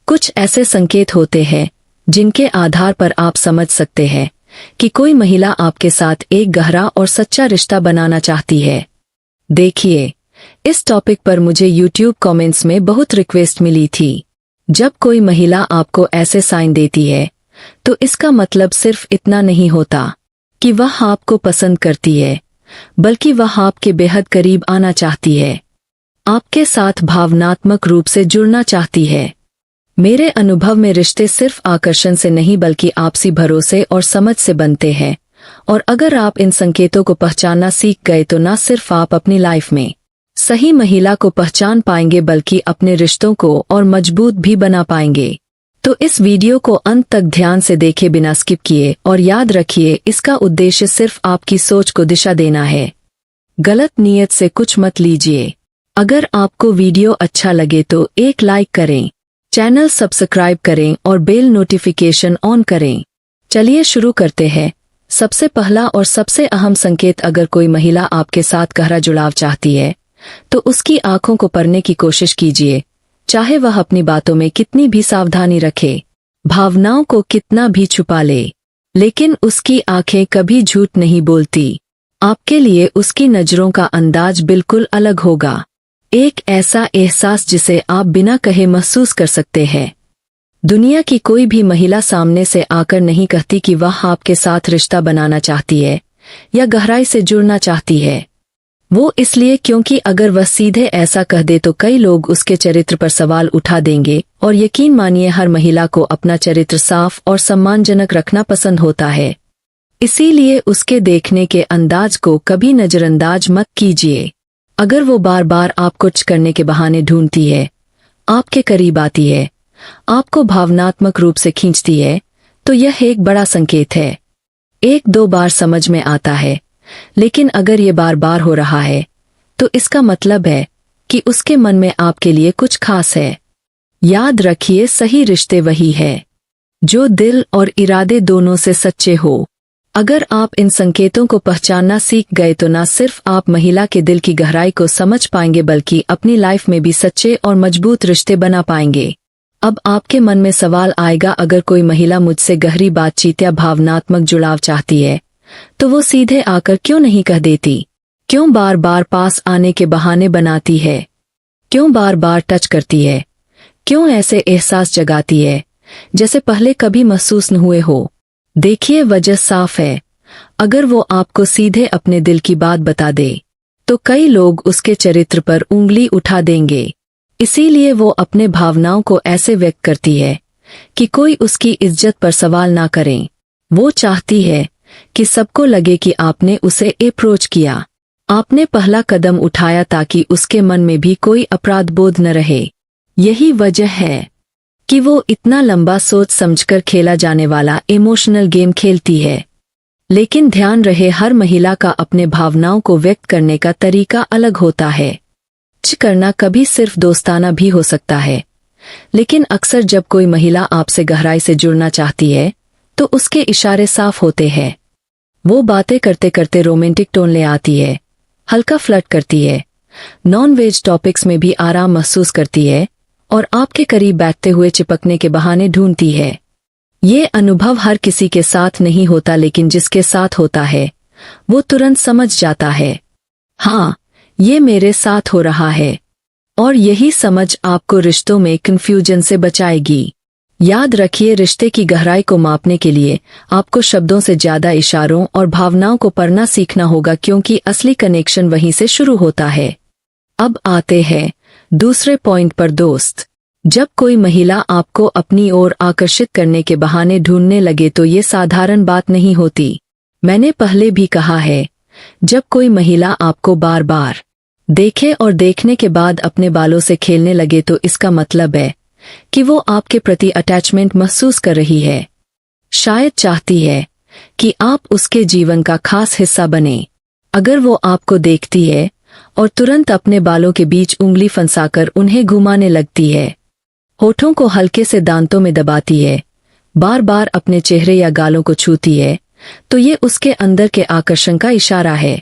कुछ ऐसे संकेत होते हैं जिनके आधार पर आप समझ सकते हैं कि कोई महिला आपके साथ एक गहरा और सच्चा रिश्ता बनाना चाहती है। देखिए, इस टॉपिक पर मुझे YouTube कमेंट्स में बहुत रिक्वेस्ट मिली थी। जब कोई महिला आपको ऐसे साइन देती है तो इसका मतलब सिर्फ इतना नहीं होता कि वह आपको पसंद करती है, बल्कि वह आपके बेहद करीब आना चाहती है, आपके साथ भावनात्मक रूप से जुड़ना चाहती है। मेरे अनुभव में रिश्ते सिर्फ आकर्षण से नहीं बल्कि आपसी भरोसे और समझ से बनते हैं, और अगर आप इन संकेतों को पहचानना सीख गए तो न सिर्फ आप अपनी लाइफ में सही महिला को पहचान पाएंगे बल्कि अपने रिश्तों को और मजबूत भी बना पाएंगे। तो इस वीडियो को अंत तक ध्यान से देखे बिना स्किप किए, और याद रखिए इसका उद्देश्य सिर्फ आपकी सोच को दिशा देना है। गलत नीयत से कुछ मत लीजिए। अगर आपको वीडियो अच्छा लगे तो एक लाइक करें, चैनल सब्सक्राइब करें और बेल नोटिफिकेशन ऑन करें। चलिए शुरू करते हैं। सबसे पहला और सबसे अहम संकेत, अगर कोई महिला आपके साथ गहरा जुड़ाव चाहती है तो उसकी आंखों को पढ़ने की कोशिश कीजिए। चाहे वह अपनी बातों में कितनी भी सावधानी रखे, भावनाओं को कितना भी छुपा ले, लेकिन उसकी आंखें कभी झूठ नहीं बोलती। आपके लिए उसकी नजरों का अंदाज बिल्कुल अलग होगा, एक ऐसा एहसास जिसे आप बिना कहे महसूस कर सकते हैं। दुनिया की कोई भी महिला सामने से आकर नहीं कहती कि वह आपके साथ रिश्ता बनाना चाहती है या गहराई से जुड़ना चाहती है। वो इसलिए क्योंकि अगर वह सीधे ऐसा कह दे तो कई लोग उसके चरित्र पर सवाल उठा देंगे, और यकीन मानिए हर महिला को अपना चरित्र साफ और सम्मानजनक रखना पसंद होता है। इसीलिए उसके देखने के अंदाज को कभी नजरअंदाज मत कीजिए। अगर वो बार बार आपको कुछ करने के बहाने ढूंढती है, आपके करीब आती है, आपको भावनात्मक रूप से खींचती है, तो यह एक बड़ा संकेत है। एक दो बार समझ में आता है, लेकिन अगर ये बार बार हो रहा है तो इसका मतलब है कि उसके मन में आपके लिए कुछ खास है। याद रखिए, सही रिश्ते वही है जो दिल और इरादे दोनों से सच्चे हो। अगर आप इन संकेतों को पहचानना सीख गए तो न सिर्फ आप महिला के दिल की गहराई को समझ पाएंगे बल्कि अपनी लाइफ में भी सच्चे और मजबूत रिश्ते बना पाएंगे। अब आपके मन में सवाल आएगा, अगर कोई महिला मुझसे गहरी बातचीत या भावनात्मक जुड़ाव चाहती है तो वो सीधे आकर क्यों नहीं कह देती? क्यों बार बार पास आने के बहाने बनाती है? क्यों बार बार टच करती है? क्यों ऐसे एहसास जगाती है जैसे पहले कभी महसूस न हुए हो? देखिए, वजह साफ है। अगर वो आपको सीधे अपने दिल की बात बता दे तो कई लोग उसके चरित्र पर उंगली उठा देंगे। इसीलिए वो अपने भावनाओं को ऐसे व्यक्त करती है कि कोई उसकी इज्जत पर सवाल ना करें। वो चाहती है कि सबको लगे कि आपने उसे अप्रोच किया, आपने पहला कदम उठाया, ताकि उसके मन में भी कोई अपराध बोध न रहे। यही वजह है कि वो इतना लंबा सोच समझकर खेला जाने वाला इमोशनल गेम खेलती है। लेकिन ध्यान रहे, हर महिला का अपने भावनाओं को व्यक्त करने का तरीका अलग होता है। करना कभी सिर्फ दोस्ताना भी हो सकता है, लेकिन अक्सर जब कोई महिला आपसे गहराई से जुड़ना चाहती है तो उसके इशारे साफ होते हैं। वो बातें करते करते रोमांटिक टोन ले आती है, हल्का फ्लर्ट करती है, नॉन वेज टॉपिक्स में भी आराम महसूस करती है, और आपके करीब बैठते हुए चिपकने के बहाने ढूंढती है। ये अनुभव हर किसी के साथ नहीं होता, लेकिन जिसके साथ होता है वो तुरंत समझ जाता है, हाँ, ये मेरे साथ हो रहा है। और यही समझ आपको रिश्तों में कंफ्यूजन से बचाएगी। याद रखिए, रिश्ते की गहराई को मापने के लिए आपको शब्दों से ज्यादा इशारों और भावनाओं को पढ़ना सीखना होगा, क्योंकि असली कनेक्शन वहीं से शुरू होता है। अब आते हैं दूसरे पॉइंट पर। दोस्त, जब कोई महिला आपको अपनी ओर आकर्षित करने के बहाने ढूंढने लगे तो ये साधारण बात नहीं होती। मैंने पहले भी कहा है, जब कोई महिला आपको बार बार देखे और देखने के बाद अपने बालों से खेलने लगे तो इसका मतलब है कि वो आपके प्रति अटैचमेंट महसूस कर रही है। शायद चाहती है कि आप उसके जीवन का खास हिस्सा बने। अगर वो आपको देखती है और तुरंत अपने बालों के बीच उंगली फंसाकर उन्हें घुमाने लगती है, होठों को हल्के से दांतों में दबाती है, बार बार अपने चेहरे या गालों को छूती है, तो ये उसके अंदर के आकर्षण का इशारा है।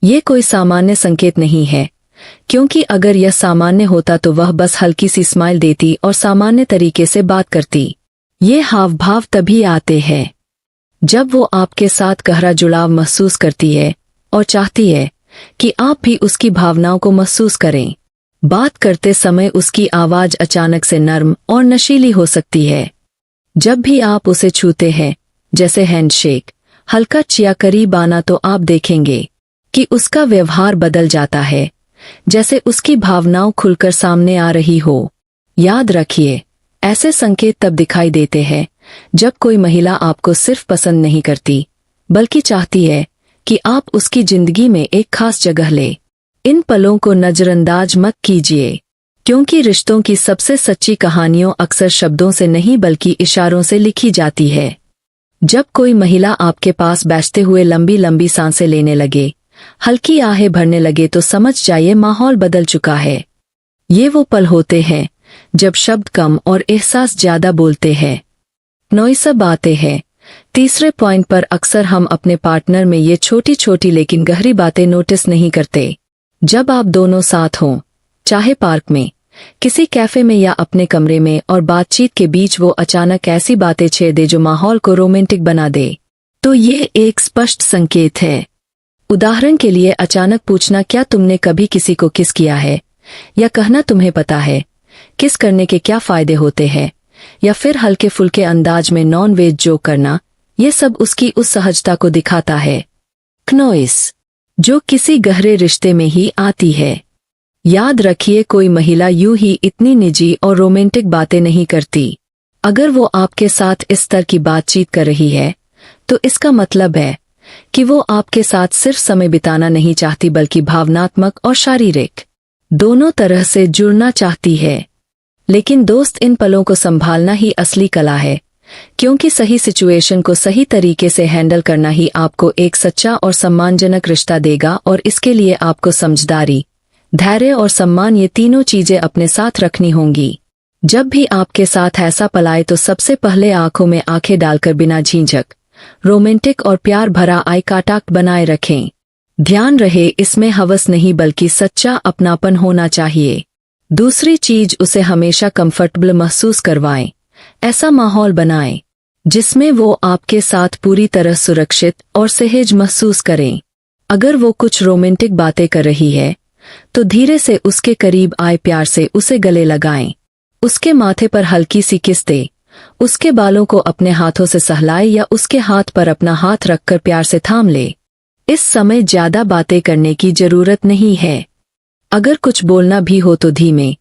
ये कोई सामान्य संकेत नहीं है, क्योंकि अगर यह सामान्य होता तो वह बस हल्की सी स्माइल देती और सामान्य तरीके से बात करती। ये हाव भाव तभी आते हैं जब वो आपके साथ गहरा जुड़ाव महसूस करती है और चाहती है कि आप भी उसकी भावनाओं को महसूस करें। बात करते समय उसकी आवाज अचानक से नर्म और नशीली हो सकती है। जब भी आप उसे छूते हैं, जैसे हैंडशेक, हल्का या करीब आना, तो आप देखेंगे कि उसका व्यवहार बदल जाता है, जैसे उसकी भावनाओं खुलकर सामने आ रही हो। याद रखिए, ऐसे संकेत तब दिखाई देते हैं जब कोई महिला आपको सिर्फ पसंद नहीं करती, बल्कि चाहती है कि आप उसकी जिंदगी में एक खास जगह ले। इन पलों को नजरअंदाज मत कीजिए, क्योंकि रिश्तों की सबसे सच्ची कहानियों अक्सर शब्दों से नहीं बल्कि इशारों से लिखी जाती है। जब कोई महिला आपके पास बैठते हुए लंबी लंबी सांसें लेने लगे, हल्की आहें भरने लगे, तो समझ जाइए माहौल बदल चुका है। ये वो पल होते हैं जब शब्द कम और एहसास ज्यादा बोलते हैं। नॉइसब आते हैं। तीसरे पॉइंट पर अक्सर हम अपने पार्टनर में ये छोटी छोटी लेकिन गहरी बातें नोटिस नहीं करते। जब आप दोनों साथ हों, चाहे पार्क में, किसी कैफे में या अपने कमरे में, और बातचीत के बीच वो अचानक ऐसी बातें छेड़ दे जो माहौल को रोमांटिक बना दे, तो ये एक स्पष्ट संकेत है। उदाहरण के लिए, अचानक पूछना, क्या तुमने कभी किसी को किस किया है? या कहना, तुम्हें पता है किस करने के क्या फायदे होते हैं? या फिर हल्के फुल्के अंदाज में नॉन वेज जोक करना। ये सब उसकी उस सहजता को दिखाता है, क्नोइस, जो किसी गहरे रिश्ते में ही आती है। याद रखिए, कोई महिला यूं ही इतनी निजी और रोमांटिक बातें नहीं करती। अगर वो आपके साथ इस तरह की बातचीत कर रही है, तो इसका मतलब है कि वो आपके साथ सिर्फ समय बिताना नहीं चाहती, बल्कि भावनात्मक और शारीरिक दोनों तरह से जुड़ना चाहती है। लेकिन दोस्त, इन पलों को संभालना ही असली कला है, क्योंकि सही सिचुएशन को सही तरीके से हैंडल करना ही आपको एक सच्चा और सम्मानजनक रिश्ता देगा। और इसके लिए आपको समझदारी, धैर्य और सम्मान, ये तीनों चीजें अपने साथ रखनी होंगी। जब भी आपके साथ ऐसा पल आए, तो सबसे पहले आंखों में आंखें डालकर बिना झिझक रोमांटिक और प्यार भरा आई कांटेक्ट बनाए रखें। ध्यान रहे, इसमें हवस नहीं बल्कि सच्चा अपनापन होना चाहिए। दूसरी चीज, उसे हमेशा कंफर्टेबल महसूस करवाएं। ऐसा माहौल बनाएं जिसमें वो आपके साथ पूरी तरह सुरक्षित और सहज महसूस करें। अगर वो कुछ रोमांटिक बातें कर रही है, तो धीरे से उसके करीब आए, प्यार से उसे गले लगाएं, उसके माथे पर हल्की सी किस दें, उसके बालों को अपने हाथों से सहलाए या उसके हाथ पर अपना हाथ रखकर प्यार से थाम ले। इस समय ज्यादा बातें करने की जरूरत नहीं है। अगर कुछ बोलना भी हो तो धीमे,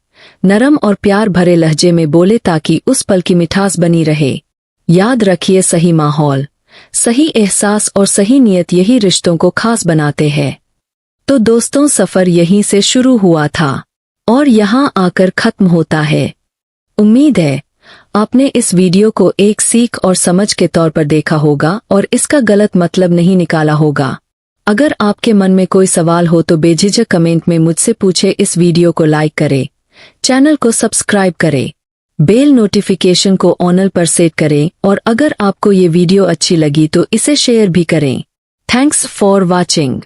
नरम और प्यार भरे लहजे में बोले, ताकि उस पल की मिठास बनी रहे। याद रखिए, सही माहौल, सही एहसास और सही नियत यही रिश्तों को खास बनाते हैं। तो दोस्तों, सफर यहीं से शुरू हुआ था और यहाँ आकर खत्म होता है। उम्मीद है आपने इस वीडियो को एक सीख और समझ के तौर पर देखा होगा और इसका गलत मतलब नहीं निकाला होगा। अगर आपके मन में कोई सवाल हो तो बेझिझक कमेंट में मुझसे पूछे। इस वीडियो को लाइक करें, चैनल को सब्सक्राइब करें, बेल नोटिफिकेशन को ऑल पर सेट करें, और अगर आपको ये वीडियो अच्छी लगी तो इसे शेयर भी करें। Thanks for watching.